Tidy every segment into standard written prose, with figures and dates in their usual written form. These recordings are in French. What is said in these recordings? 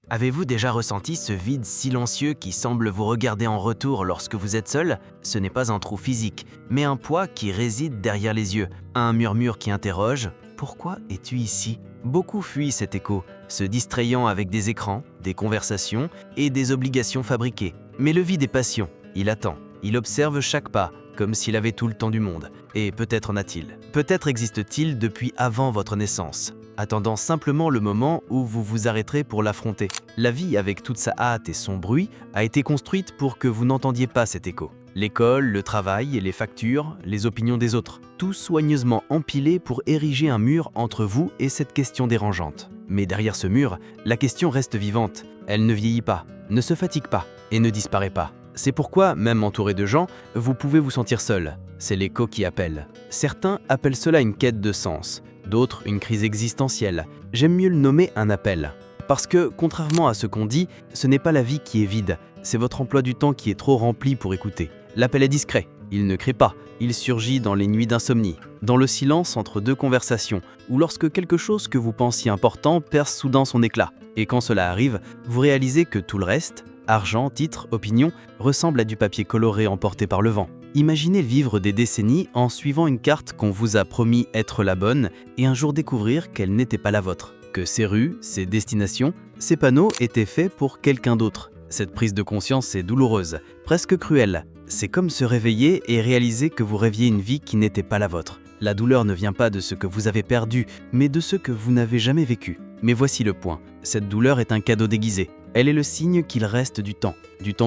Avez-vous déjà ressenti ce vide silencieux qui semble vous regarder en retour lorsque vous êtes seul? Ce n'est pas un trou physique, mais un poids qui réside derrière les yeux, un murmure qui interroge « Pourquoi es-tu ici ?» Beaucoup fuient cet écho, se distrayant avec des écrans, des conversations et des obligations fabriquées. Mais le vide est patient, il attend, il observe chaque pas, comme s'il avait tout le temps du monde. Et peut-être en a-t-il. Peut-être existe-t-il depuis avant votre naissance, attendant simplement le moment où vous vous arrêterez pour l'affronter. La vie, avec toute sa hâte et son bruit, a été construite pour que vous n'entendiez pas cet écho. L'école, le travail et les factures, les opinions des autres, tout soigneusement empilé pour ériger un mur entre vous et cette question dérangeante. Mais derrière ce mur, la question reste vivante. Elle ne vieillit pas, ne se fatigue pas et ne disparaît pas. C'est pourquoi, même entouré de gens, vous pouvez vous sentir seul. C'est l'écho qui appelle. Certains appellent cela une quête de sens, d'autres une crise existentielle. J'aime mieux le nommer un appel. Parce que, contrairement à ce qu'on dit, ce n'est pas la vie qui est vide, c'est votre emploi du temps qui est trop rempli pour écouter. L'appel est discret, il ne crée pas, il surgit dans les nuits d'insomnie, dans le silence entre deux conversations, ou lorsque quelque chose que vous pensiez important perce soudain son éclat. Et quand cela arrive, vous réalisez que tout le reste, argent, titres, opinions, ressemble à du papier coloré emporté par le vent. Imaginez vivre des décennies en suivant une carte qu'on vous a promis être la bonne et un jour découvrir qu'elle n'était pas la vôtre. Que ces rues, ces destinations, ces panneaux étaient faits pour quelqu'un d'autre. Cette prise de conscience est douloureuse, presque cruelle. C'est comme se réveiller et réaliser que vous rêviez une vie qui n'était pas la vôtre. La douleur ne vient pas de ce que vous avez perdu, mais de ce que vous n'avez jamais vécu. Mais voici le point, cette douleur est un cadeau déguisé. Elle est le signe qu'il reste du temps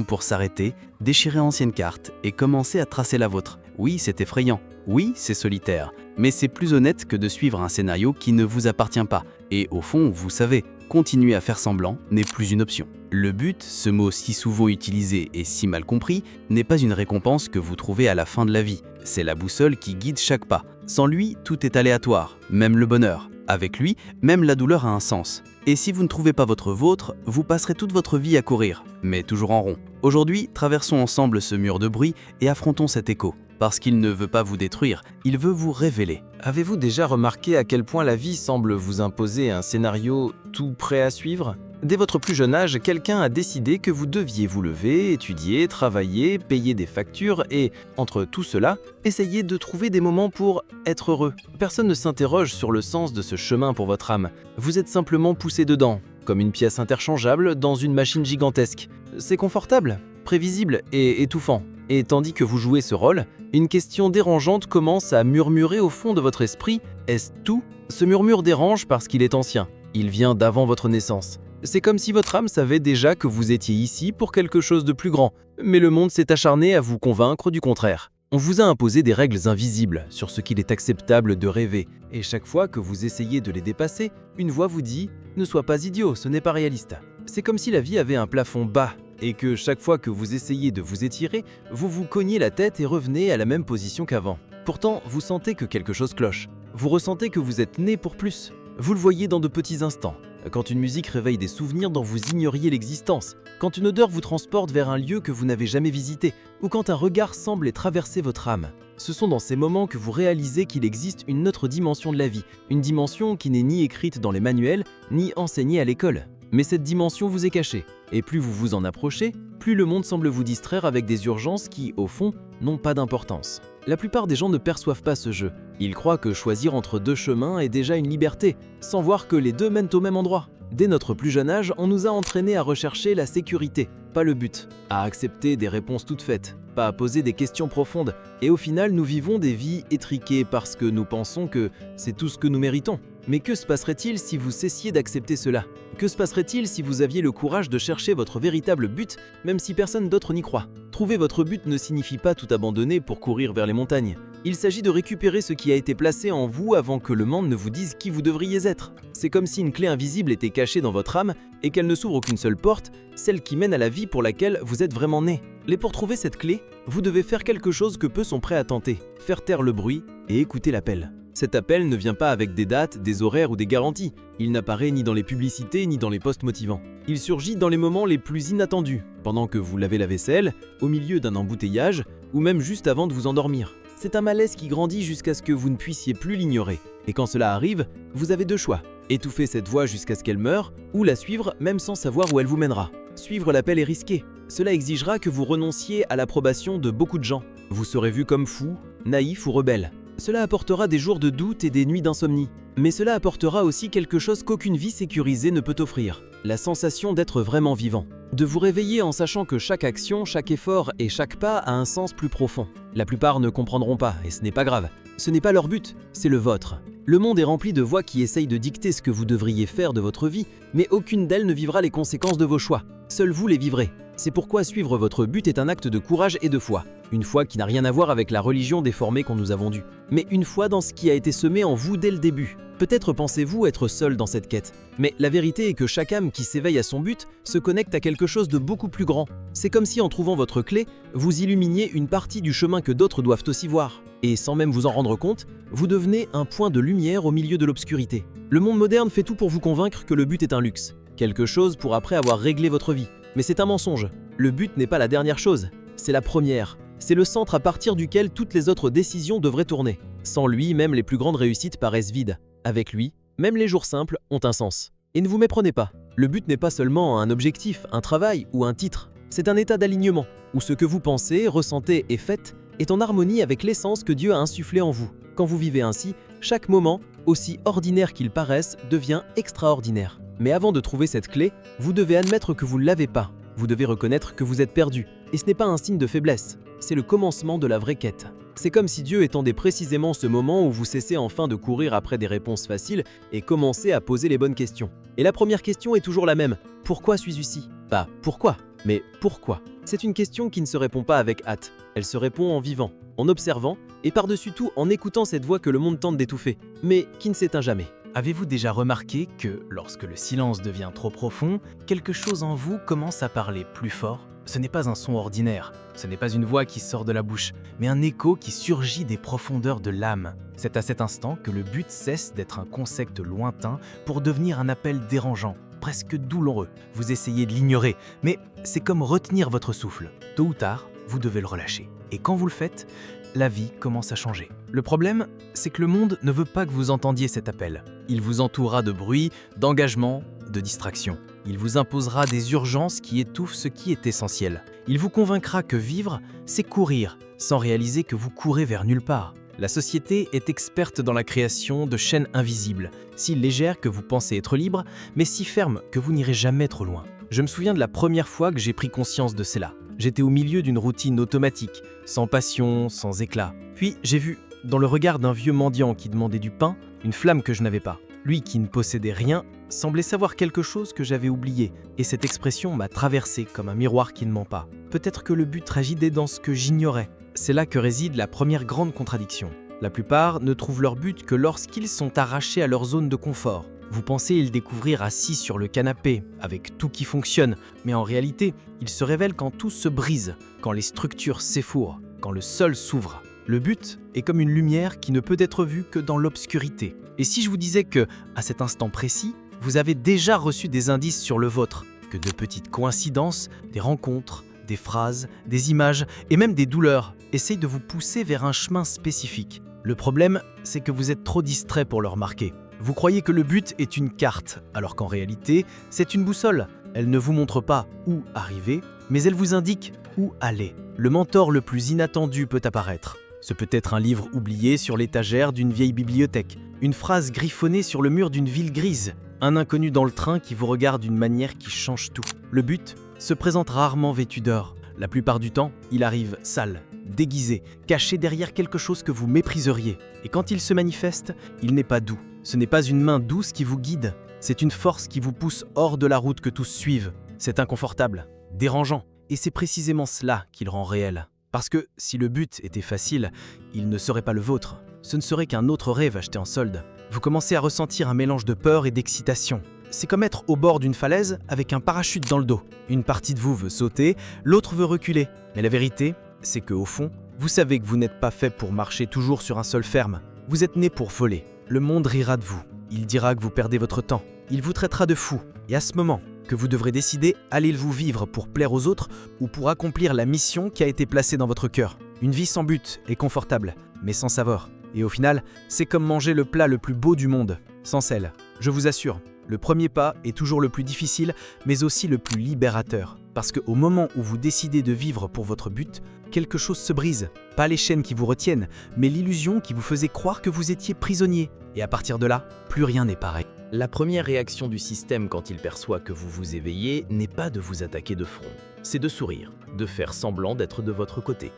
pour s'arrêter, déchirer ancienne carte et commencer à tracer la vôtre. Oui, c'est effrayant, oui, c'est solitaire, mais c'est plus honnête que de suivre un scénario qui ne vous appartient pas. Et au fond, vous savez, continuer à faire semblant n'est plus une option. Le but, ce mot si souvent utilisé et si mal compris, n'est pas une récompense que vous trouvez à la fin de la vie. C'est la boussole qui guide chaque pas. Sans lui, tout est aléatoire, même le bonheur. Avec lui, même la douleur a un sens. Et si vous ne trouvez pas votre vôtre, vous passerez toute votre vie à courir, mais toujours en rond. Aujourd'hui, traversons ensemble ce mur de bruit et affrontons cet écho. Parce qu'il ne veut pas vous détruire, il veut vous révéler. Avez-vous déjà remarqué à quel point la vie semble vous imposer un scénario tout prêt à suivre ? Dès votre plus jeune âge, quelqu'un a décidé que vous deviez vous lever, étudier, travailler, payer des factures et, entre tout cela, essayer de trouver des moments pour être heureux. Personne ne s'interroge sur le sens de ce chemin pour votre âme. Vous êtes simplement poussé dedans, comme une pièce interchangeable dans une machine gigantesque. C'est confortable, prévisible et étouffant. Et tandis que vous jouez ce rôle, une question dérangeante commence à murmurer au fond de votre esprit. Est-ce tout ? Ce murmure dérange parce qu'il est ancien. Il vient d'avant votre naissance. C'est comme si votre âme savait déjà que vous étiez ici pour quelque chose de plus grand, mais le monde s'est acharné à vous convaincre du contraire. On vous a imposé des règles invisibles sur ce qu'il est acceptable de rêver, et chaque fois que vous essayez de les dépasser, une voix vous dit « Ne sois pas idiot, ce n'est pas réaliste ». C'est comme si la vie avait un plafond bas, et que chaque fois que vous essayez de vous étirer, vous vous cognez la tête et revenez à la même position qu'avant. Pourtant, vous sentez que quelque chose cloche. Vous ressentez que vous êtes né pour plus. Vous le voyez dans de petits instants. Quand une musique réveille des souvenirs dont vous ignoriez l'existence, quand une odeur vous transporte vers un lieu que vous n'avez jamais visité, ou quand un regard semble traverser votre âme. Ce sont dans ces moments que vous réalisez qu'il existe une autre dimension de la vie, une dimension qui n'est ni écrite dans les manuels, ni enseignée à l'école. Mais cette dimension vous est cachée, et plus vous vous en approchez, plus le monde semble vous distraire avec des urgences qui, au fond, n'ont pas d'importance. La plupart des gens ne perçoivent pas ce jeu. Ils croient que choisir entre deux chemins est déjà une liberté, sans voir que les deux mènent au même endroit. Dès notre plus jeune âge, on nous a entraînés à rechercher la sécurité, pas le but, à accepter des réponses toutes faites, pas à poser des questions profondes. Et au final, nous vivons des vies étriquées parce que nous pensons que c'est tout ce que nous méritons. Mais que se passerait-il si vous cessiez d'accepter cela ? Que se passerait-il si vous aviez le courage de chercher votre véritable but, même si personne d'autre n'y croit ? Trouver votre but ne signifie pas tout abandonner pour courir vers les montagnes. Il s'agit de récupérer ce qui a été placé en vous avant que le monde ne vous dise qui vous devriez être. C'est comme si une clé invisible était cachée dans votre âme et qu'elle ne s'ouvre qu'une seule porte, celle qui mène à la vie pour laquelle vous êtes vraiment né. Mais pour trouver cette clé, vous devez faire quelque chose que peu sont prêts à tenter, faire taire le bruit et écouter l'appel. Cet appel ne vient pas avec des dates, des horaires ou des garanties. Il n'apparaît ni dans les publicités ni dans les posts motivants. Il surgit dans les moments les plus inattendus, pendant que vous lavez la vaisselle, au milieu d'un embouteillage ou même juste avant de vous endormir. C'est un malaise qui grandit jusqu'à ce que vous ne puissiez plus l'ignorer. Et quand cela arrive, vous avez deux choix. Étouffer cette voix jusqu'à ce qu'elle meure, ou la suivre même sans savoir où elle vous mènera. Suivre l'appel est risqué. Cela exigera que vous renonciez à l'approbation de beaucoup de gens. Vous serez vu comme fou, naïf ou rebelle. Cela apportera des jours de doute et des nuits d'insomnie. Mais cela apportera aussi quelque chose qu'aucune vie sécurisée ne peut offrir. La sensation d'être vraiment vivant. De vous réveiller en sachant que chaque action, chaque effort et chaque pas a un sens plus profond. La plupart ne comprendront pas, et ce n'est pas grave. Ce n'est pas leur but, c'est le vôtre. Le monde est rempli de voix qui essayent de dicter ce que vous devriez faire de votre vie, mais aucune d'elles ne vivra les conséquences de vos choix. Seuls vous les vivrez. C'est pourquoi suivre votre but est un acte de courage et de foi. Une foi qui n'a rien à voir avec la religion déformée qu'on nous a vendue, mais une foi dans ce qui a été semé en vous dès le début. Peut-être pensez-vous être seul dans cette quête, mais la vérité est que chaque âme qui s'éveille à son but se connecte à quelque chose de beaucoup plus grand. C'est comme si en trouvant votre clé, vous illuminiez une partie du chemin que d'autres doivent aussi voir. Et sans même vous en rendre compte, vous devenez un point de lumière au milieu de l'obscurité. Le monde moderne fait tout pour vous convaincre que le but est un luxe, quelque chose pour après avoir réglé votre vie. Mais c'est un mensonge. Le but n'est pas la dernière chose, c'est la première. C'est le centre à partir duquel toutes les autres décisions devraient tourner. Sans lui, même les plus grandes réussites paraissent vides. Avec lui, même les jours simples ont un sens. Et ne vous méprenez pas, le but n'est pas seulement un objectif, un travail ou un titre. C'est un état d'alignement, où ce que vous pensez, ressentez et faites est en harmonie avec l'essence que Dieu a insufflée en vous. Quand vous vivez ainsi, chaque moment, aussi ordinaire qu'il paraisse, devient extraordinaire. Mais avant de trouver cette clé, vous devez admettre que vous ne l'avez pas. Vous devez reconnaître que vous êtes perdu. Et ce n'est pas un signe de faiblesse, c'est le commencement de la vraie quête. C'est comme si Dieu étendait précisément ce moment où vous cessez enfin de courir après des réponses faciles et commencez à poser les bonnes questions. Et la première question est toujours la même. Pourquoi suis-je ici ? Pas pourquoi, mais pourquoi ? C'est une question qui ne se répond pas avec hâte. Elle se répond en vivant, en observant et par-dessus tout en écoutant cette voix que le monde tente d'étouffer, mais qui ne s'éteint jamais. Avez-vous déjà remarqué que, lorsque le silence devient trop profond, quelque chose en vous commence à parler plus fort ? Ce n'est pas un son ordinaire, ce n'est pas une voix qui sort de la bouche, mais un écho qui surgit des profondeurs de l'âme. C'est à cet instant que le but cesse d'être un concept lointain pour devenir un appel dérangeant, presque douloureux. Vous essayez de l'ignorer, mais c'est comme retenir votre souffle. Tôt ou tard, vous devez le relâcher. Et quand vous le faites, la vie commence à changer. Le problème, c'est que le monde ne veut pas que vous entendiez cet appel. Il vous entourera de bruit, d'engagement, de distraction. Il vous imposera des urgences qui étouffent ce qui est essentiel. Il vous convaincra que vivre, c'est courir, sans réaliser que vous courez vers nulle part. La société est experte dans la création de chaînes invisibles, si légères que vous pensez être libre, mais si fermes que vous n'irez jamais trop loin. Je me souviens de la première fois que j'ai pris conscience de cela. J'étais au milieu d'une routine automatique, sans passion, sans éclat. Puis j'ai vu, dans le regard d'un vieux mendiant qui demandait du pain, une flamme que je n'avais pas. Lui qui ne possédait rien, semblait savoir quelque chose que j'avais oublié, et cette expression m'a traversé comme un miroir qui ne ment pas. Peut-être que le but résidait dans ce que j'ignorais. C'est là que réside la première grande contradiction. La plupart ne trouvent leur but que lorsqu'ils sont arrachés à leur zone de confort. Vous pensez le découvrir assis sur le canapé, avec tout qui fonctionne, mais en réalité, il se révèle quand tout se brise, quand les structures s'effondrent, quand le sol s'ouvre. Le but est comme une lumière qui ne peut être vue que dans l'obscurité. Et si je vous disais que, à cet instant précis, vous avez déjà reçu des indices sur le vôtre, que de petites coïncidences, des rencontres, des phrases, des images et même des douleurs essayent de vous pousser vers un chemin spécifique. Le problème, c'est que vous êtes trop distrait pour le remarquer. Vous croyez que le but est une carte, alors qu'en réalité, c'est une boussole. Elle ne vous montre pas où arriver, mais elle vous indique où aller. Le mentor le plus inattendu peut apparaître. Ce peut être un livre oublié sur l'étagère d'une vieille bibliothèque, une phrase griffonnée sur le mur d'une ville grise, un inconnu dans le train qui vous regarde d'une manière qui change tout. Le but se présente rarement vêtu d'or. La plupart du temps, il arrive sale, déguisé, caché derrière quelque chose que vous mépriseriez. Et quand il se manifeste, il n'est pas doux. Ce n'est pas une main douce qui vous guide, c'est une force qui vous pousse hors de la route que tous suivent. C'est inconfortable, dérangeant, et c'est précisément cela qui le rend réel. Parce que si le but était facile, il ne serait pas le vôtre. Ce ne serait qu'un autre rêve acheté en solde. Vous commencez à ressentir un mélange de peur et d'excitation. C'est comme être au bord d'une falaise avec un parachute dans le dos. Une partie de vous veut sauter, l'autre veut reculer. Mais la vérité, c'est qu'au fond, vous savez que vous n'êtes pas fait pour marcher toujours sur un sol ferme. Vous êtes né pour voler. Le monde rira de vous. Il dira que vous perdez votre temps. Il vous traitera de fou. Et à ce moment, que vous devrez décider, allez-vous vivre pour plaire aux autres ou pour accomplir la mission qui a été placée dans votre cœur. Une vie sans but est confortable, mais sans saveur. Et au final, c'est comme manger le plat le plus beau du monde, sans sel. Je vous assure, le premier pas est toujours le plus difficile, mais aussi le plus libérateur. Parce qu'au moment où vous décidez de vivre pour votre but, quelque chose se brise. Pas les chaînes qui vous retiennent, mais l'illusion qui vous faisait croire que vous étiez prisonnier. Et à partir de là, plus rien n'est pareil. La première réaction du système quand il perçoit que vous vous éveillez n'est pas de vous attaquer de front, c'est de sourire, de faire semblant d'être de votre côté.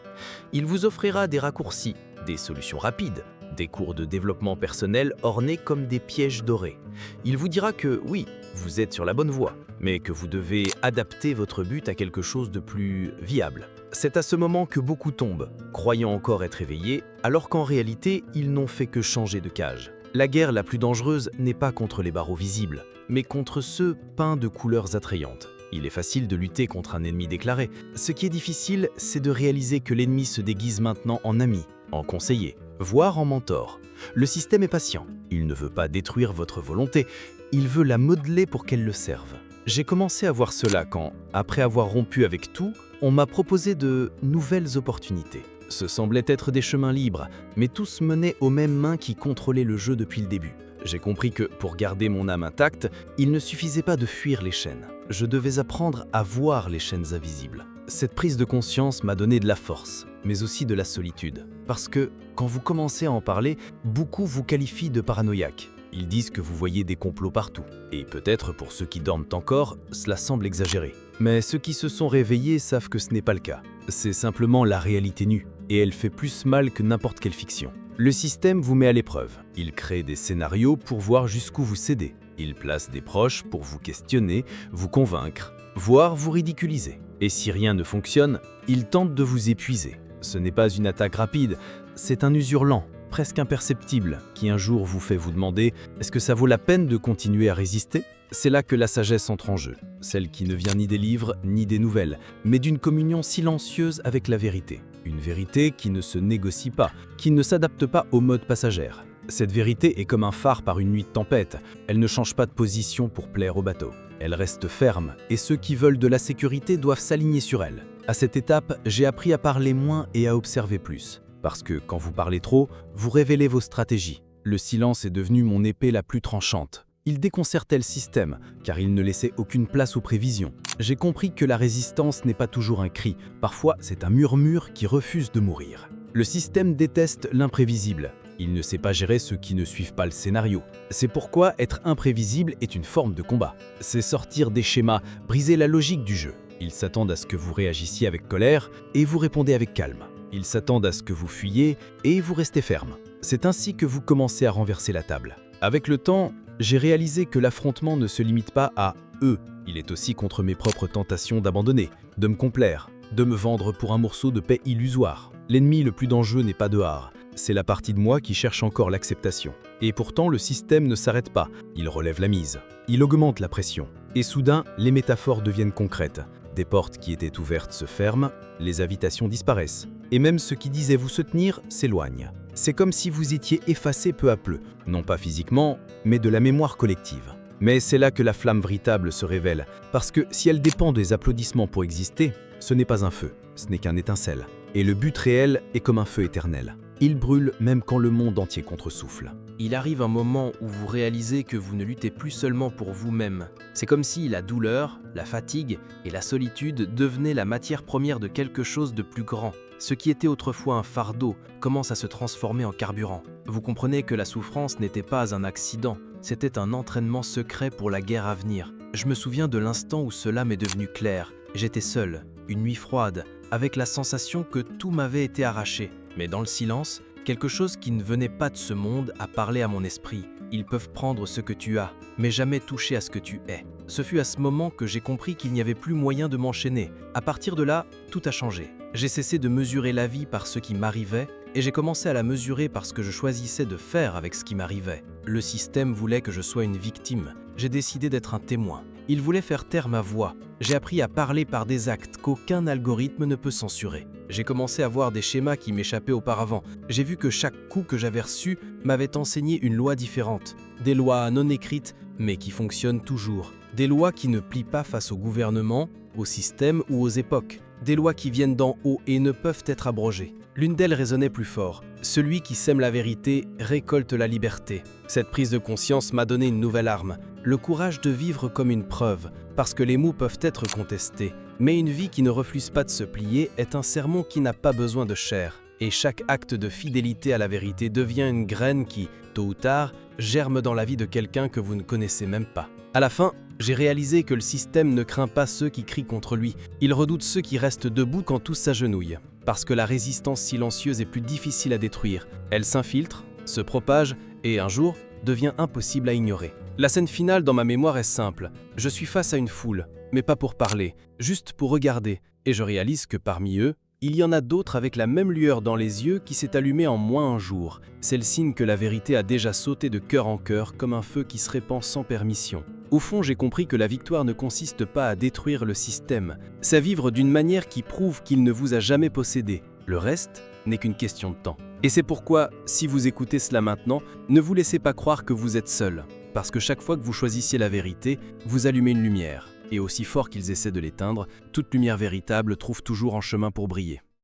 Il vous offrira des raccourcis, des solutions rapides, des cours de développement personnel ornés comme des pièges dorés. Il vous dira que oui, vous êtes sur la bonne voie, mais que vous devez adapter votre but à quelque chose de plus viable. C'est à ce moment que beaucoup tombent, croyant encore être éveillés, alors qu'en réalité, ils n'ont fait que changer de cage. La guerre la plus dangereuse n'est pas contre les barreaux visibles, mais contre ceux peints de couleurs attrayantes. Il est facile de lutter contre un ennemi déclaré. Ce qui est difficile, c'est de réaliser que l'ennemi se déguise maintenant en ami, en conseiller, voire en mentor. Le système est patient. Il ne veut pas détruire votre volonté, il veut la modeler pour qu'elle le serve. J'ai commencé à voir cela quand, après avoir rompu avec tout, on m'a proposé de nouvelles opportunités. Ce semblaient être des chemins libres, mais tous menaient aux mêmes mains qui contrôlaient le jeu depuis le début. J'ai compris que, pour garder mon âme intacte, il ne suffisait pas de fuir les chaînes. Je devais apprendre à voir les chaînes invisibles. Cette prise de conscience m'a donné de la force, mais aussi de la solitude. Parce que, quand vous commencez à en parler, beaucoup vous qualifient de paranoïaque. Ils disent que vous voyez des complots partout. Et peut-être pour ceux qui dorment encore, cela semble exagéré. Mais ceux qui se sont réveillés savent que ce n'est pas le cas. C'est simplement la réalité nue. Et elle fait plus mal que n'importe quelle fiction. Le système vous met à l'épreuve. Il crée des scénarios pour voir jusqu'où vous cédez. Il place des proches pour vous questionner, vous convaincre, voire vous ridiculiser. Et si rien ne fonctionne, il tente de vous épuiser. Ce n'est pas une attaque rapide, c'est un usure lent, presque imperceptible, qui un jour vous fait vous demander « Est-ce que ça vaut la peine de continuer à résister ?» C'est là que la sagesse entre en jeu, celle qui ne vient ni des livres ni des nouvelles, mais d'une communion silencieuse avec la vérité. Une vérité qui ne se négocie pas, qui ne s'adapte pas au mode passagère. Cette vérité est comme un phare par une nuit de tempête, elle ne change pas de position pour plaire au bateau. Elle reste ferme, et ceux qui veulent de la sécurité doivent s'aligner sur elle. À cette étape, j'ai appris à parler moins et à observer plus. Parce que quand vous parlez trop, vous révélez vos stratégies. Le silence est devenu mon épée la plus tranchante. Il déconcertait le système, car il ne laissait aucune place aux prévisions. J'ai compris que la résistance n'est pas toujours un cri, parfois c'est un murmure qui refuse de mourir. Le système déteste l'imprévisible. Il ne sait pas gérer ceux qui ne suivent pas le scénario. C'est pourquoi être imprévisible est une forme de combat. C'est sortir des schémas, briser la logique du jeu. Ils s'attendent à ce que vous réagissiez avec colère et vous répondez avec calme. Ils s'attendent à ce que vous fuyiez et vous restez ferme. C'est ainsi que vous commencez à renverser la table. Avec le temps, j'ai réalisé que l'affrontement ne se limite pas à eux. Il est aussi contre mes propres tentations d'abandonner, de me complaire, de me vendre pour un morceau de paix illusoire. L'ennemi le plus dangereux n'est pas dehors, c'est la partie de moi qui cherche encore l'acceptation. Et pourtant, le système ne s'arrête pas, il relève la mise, il augmente la pression. Et soudain, les métaphores deviennent concrètes. Des portes qui étaient ouvertes se ferment, les invitations disparaissent. Et même ceux qui disaient vous soutenir s'éloignent. C'est comme si vous étiez effacé peu à peu, non pas physiquement, mais de la mémoire collective. Mais c'est là que la flamme véritable se révèle, parce que si elle dépend des applaudissements pour exister, ce n'est pas un feu, ce n'est qu'un étincelle. Et le but réel est comme un feu éternel. Il brûle même quand le monde entier contre-souffle. Il arrive un moment où vous réalisez que vous ne luttez plus seulement pour vous-même. C'est comme si la douleur, la fatigue et la solitude devenaient la matière première de quelque chose de plus grand. Ce qui était autrefois un fardeau commence à se transformer en carburant. Vous comprenez que la souffrance n'était pas un accident, c'était un entraînement secret pour la guerre à venir. Je me souviens de l'instant où cela m'est devenu clair. J'étais seul, une nuit froide, avec la sensation que tout m'avait été arraché. Mais dans le silence, quelque chose qui ne venait pas de ce monde a parlé à mon esprit. Ils peuvent prendre ce que tu as, mais jamais toucher à ce que tu es. Ce fut à ce moment que j'ai compris qu'il n'y avait plus moyen de m'enchaîner. À partir de là, tout a changé. J'ai cessé de mesurer la vie par ce qui m'arrivait et j'ai commencé à la mesurer par ce que je choisissais de faire avec ce qui m'arrivait. Le système voulait que je sois une victime. J'ai décidé d'être un témoin. Il voulait faire taire ma voix. J'ai appris à parler par des actes qu'aucun algorithme ne peut censurer. J'ai commencé à voir des schémas qui m'échappaient auparavant. J'ai vu que chaque coup que j'avais reçu m'avait enseigné une loi différente. Des lois non écrites, mais qui fonctionnent toujours. Des lois qui ne plient pas face au gouvernement, au système ou aux époques. des lois qui viennent d'en haut et ne peuvent être abrogées. L'une d'elles résonnait plus fort. Celui qui sème la vérité récolte la liberté. Cette prise de conscience m'a donné une nouvelle arme, le courage de vivre comme une preuve, parce que les mots peuvent être contestés. Mais une vie qui ne refuse pas de se plier est un sermon qui n'a pas besoin de chair. Et chaque acte de fidélité à la vérité devient une graine qui, tôt ou tard, germe dans la vie de quelqu'un que vous ne connaissez même pas. À la fin, j'ai réalisé que le système ne craint pas ceux qui crient contre lui, il redoute ceux qui restent debout quand tous s'agenouillent. Parce que la résistance silencieuse est plus difficile à détruire. Elle s'infiltre, se propage et, un jour, devient impossible à ignorer. La scène finale dans ma mémoire est simple. Je suis face à une foule, mais pas pour parler, juste pour regarder. Et je réalise que parmi eux, il y en a d'autres avec la même lueur dans les yeux qui s'est allumée en moins un jour. C'est le signe que la vérité a déjà sauté de cœur en cœur comme un feu qui se répand sans permission. Au fond, j'ai compris que la victoire ne consiste pas à détruire le système, c'est à vivre d'une manière qui prouve qu'il ne vous a jamais possédé. Le reste n'est qu'une question de temps. Et c'est pourquoi, si vous écoutez cela maintenant, ne vous laissez pas croire que vous êtes seul. Parce que chaque fois que vous choisissiez la vérité, vous allumez une lumière. Et aussi fort qu'ils essaient de l'éteindre, toute lumière véritable trouve toujours un chemin pour briller.